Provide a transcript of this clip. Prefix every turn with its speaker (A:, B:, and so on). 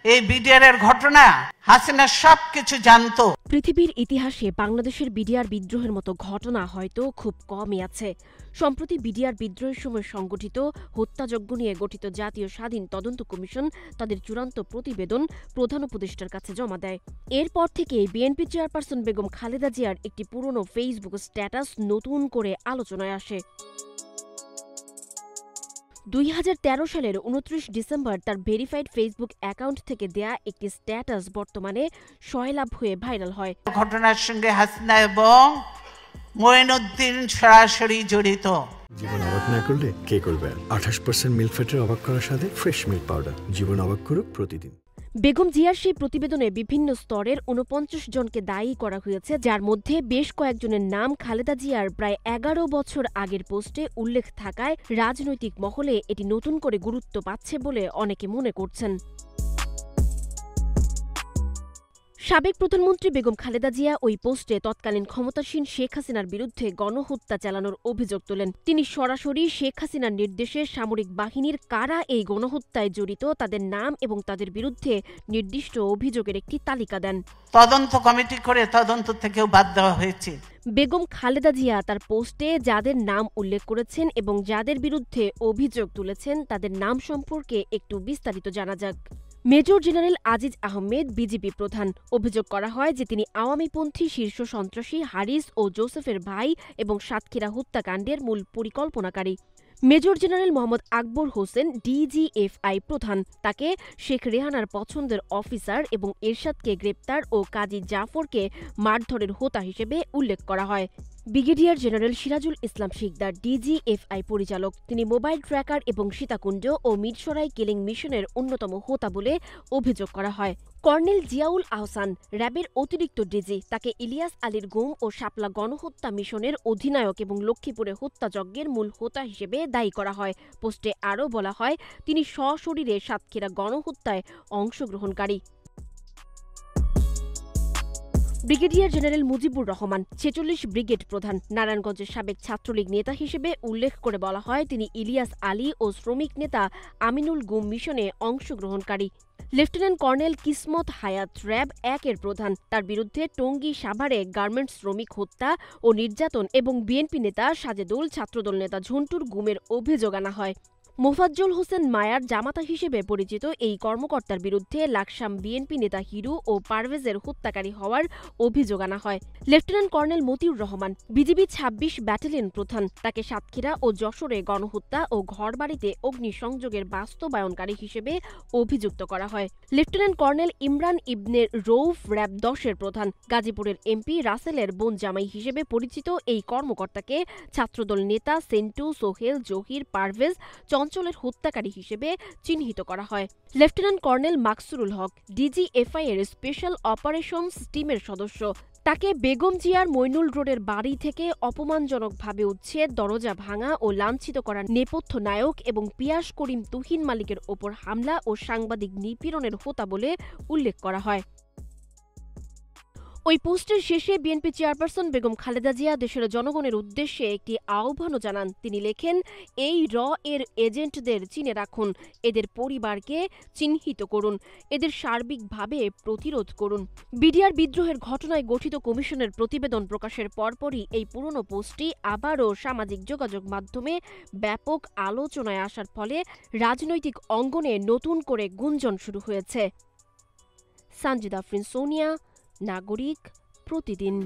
A: এই বিডিআর এর ঘটনা হাসিনা সবকিছু জানতো।
B: পৃথিবীর ইতিহাসে বাংলাদেশের বিডিআর বিদ্রোহের মতো ঘটনা হয়তো খুব কমই আছে। সম্প্রতি বিডিআর বিদ্রোহের সময় সংগঠিত হত্যাযজ্ঞ নিয়ে গঠিত জাতীয় স্বাধীন তদন্ত কমিশন তাদের চূড়ান্ত প্রতিবেদন প্রধান উপদেষ্টার কাছে জমা দেয়। এরপর থেকে বিএনপি চেয়ারপারসন বেগম খালেদা জিয়ার একটি পুরনো ফেসবুক স্ট্যাটাস নতুন করে আলোচনায় আসে। 2013 সালের 29 ডিসেম্বর তার ভেরিফাইড ফেসবুক অ্যাকাউন্ট থেকে দেয়া একটি স্ট্যাটাস বর্তমানে সয়লাভ হয়ে ভাইরাল হয়।
A: ঘটনার সঙ্গে হাসিনা এবং মঈনুদ্দিন সরাসরি জড়িত।
C: জীবন অবাক না করলে কে করবে? 28% মিল্ক ফ্যাটের অবাক করার সাথে ফ্রেশ মিল্ক পাউডার। জীবন অবাক করুক প্রতিদিন।
B: বেগম জিয়ার সেই প্রতিবেদনে বিভিন্ন স্তরের 49 জনকে দায়ী করা হয়েছে, যার মধ্যে বেশ কয়েকজনের নাম খালেদা জিয়ার প্রায় 11 বছর আগের পোস্টে উল্লেখ থাকায় রাজনৈতিক মহলে এটি নতুন করে গুরুত্ব পাচ্ছে বলে অনেকে মনে করছেন। সাবেক প্রধানমন্ত্রী বেগম খালেদা জিয়া ওই পোস্টে তৎকালীন ক্ষমতাসীন শেখ হাসিনার বিরুদ্ধে গণহত্যা চালানোর অভিযোগ তোলেন। তিনি সরাসরি শেখ হাসিনার নির্দেশে সামরিক বাহিনীর কারা এই গণহত্যায় জড়িত তাদের নাম এবং তাদের বিরুদ্ধে নির্দিষ্ট অভিযোগের একটি তালিকা দেন।
A: তদন্ত কমিটি করে তদন্ত থেকেও বাদ দেওয়া হয়েছে।
B: বেগম খালেদা জিয়া তার পোস্টে যাদের নাম উল্লেখ করেছেন এবং যাদের বিরুদ্ধে অভিযোগ তুলেছেন তাদের নাম সম্পর্কে একটু বিস্তারিত জানা যাক। Major general Aziz Ahmed BGB প্রধান। অভিযোগ করা হয় যে তিনি আওয়ামীপন্থী শীর্ষ সন্ত্রাসী হারিস ও জোসেফের ভাই এবং সাতক্ষীরা হত্যাকাণ্ডের মূল পরিকল্পনাকারী। Major general Mohammad Akbar Hossain DGFI প্রধান। তাকে শেখ রেহানার পছন্দের অফিসার এবং এরশাদকে গ্রেপ্তার ও কাজী জাফরকে মারধরের হোতা হিসেবে উল্লেখ করা হয়। Brigadier general Sirajul Islam Sikdar DGFI পরিচালক। তিনি মোবাইল ট্র্যাকার এবং সীতাকুণ্ড ও মিরসরাই কিলিং মিশনের অন্যতম হোতা বলে অভিযোগ করা হয়। কর্নেল জিয়াউল আহসান র্যাবের অতিরিক্ত ডিজি। তাকে ইলিয়াস আলীর গুম ও শাপলা গণহত্যা মিশনের অধিনায়ক এবং লক্ষ্মীপুরে হত্যাযজ্ঞের মূল হোতা হিসেবে দায়ী করা হয়। পোস্টে আরও বলা হয় তিনি সশরীরে সাতক্ষীরা গণহত্যায় অংশগ্রহণকারী। Brigadier general Mujibur Rahman 46 brigade প্রধান। নারায়ণগঞ্জের সাবেক ছাত্রলীগ নেতা হিসেবে উল্লেখ করে বলা হয় তিনি ইলিয়াস আলী ও শ্রমিক নেতা আমিনুল গুম মিশনে অংশগ্রহণকারী। লেফটেন্যান্ট কর্নেল কিসমত হায়াত র্যাব 1-এর প্রধান। তার বিরুদ্ধে টঙ্গী সাভারে গার্মেন্টস শ্রমিক হত্যা ও নির্যাতন এবং বিএনপি নেতা সাজেদুল, ছাত্রদল নেতা ঝন্টুর গুমের অভিযোগ আনা হয়। মোফাজ্জল হোসেন মায়ার জামাতা হিসেবে পরিচিত এই কর্মকর্তার বিরুদ্ধে লাকসাম বিএনপি নেতা হিরু ও পারভেজের হত্যাকারী হওয়ার অভিযোগ আনা হয়। Lieutenant colonel Motiur Rahman BGB 26 battalion প্রধান। তাকে সাতক্ষীরা ও যশোরে গণহত্যা ও ঘরবাড়িতে অগ্নিসংযোগের বাস্তবায়নকারী হিসেবে অভিযুক্ত করা হয়। লেফটেন্যান্ট কর্নেল ইমরান ইবনে রৌফ র্যাব 10-এর প্রধান। গাজীপুরের এমপি রাসেলের বোন জামাই হিসেবে পরিচিত এই কর্মকর্তাকে ছাত্রদল নেতা সেন্টু, সোহেল, জহির, পারভেজ, চঞ্চলের হত্যাকারী হিসেবে চিহ্নিত করা হয়। লেফটেন্যান্ট কর্নেল মাকসুরুল হক ডিজিএফআই এর স্পেশাল অপারেশনস টিমের সদস্য। তাকে বেগম জিয়ার মইনুল রোডের বাড়ি থেকে অপমানজনকভাবে উচ্ছেদ, দরজা ভাঙা ও লাঞ্ছিত করার নেপথ্য নায়ক এবং পিয়াস করিম তুহিন মালিকের ওপর হামলা ও সাংবাদিক নিপীড়নের হোতা বলে উল্লেখ করা হয়। ওই পোস্টের শেষে বিএনপি চেয়ারপারসন বেগম খালেদা জিয়া দেশের জনগণের উদ্দেশ্যে একটি আহ্বানও জানান। তিনি লেখেন, এই এর এজেন্টদের চিনে রাখুন, এদের পরিবারকে চিহ্নিত করুন, এদের সার্বিকভাবে প্রতিরোধ করুন। বিডিআর বিদ্রোহের ঘটনায় গঠিত কমিশনের প্রতিবেদন প্রকাশের পরপরই এই পুরনো পোস্টটি আবারও সামাজিক যোগাযোগ মাধ্যমে ব্যাপক আলোচনায় আসার ফলে রাজনৈতিক অঙ্গনে নতুন করে গুঞ্জন শুরু হয়েছে। সানজিদা আফরিন, সোনিয়া, নাগরিক, প্রতিদিন।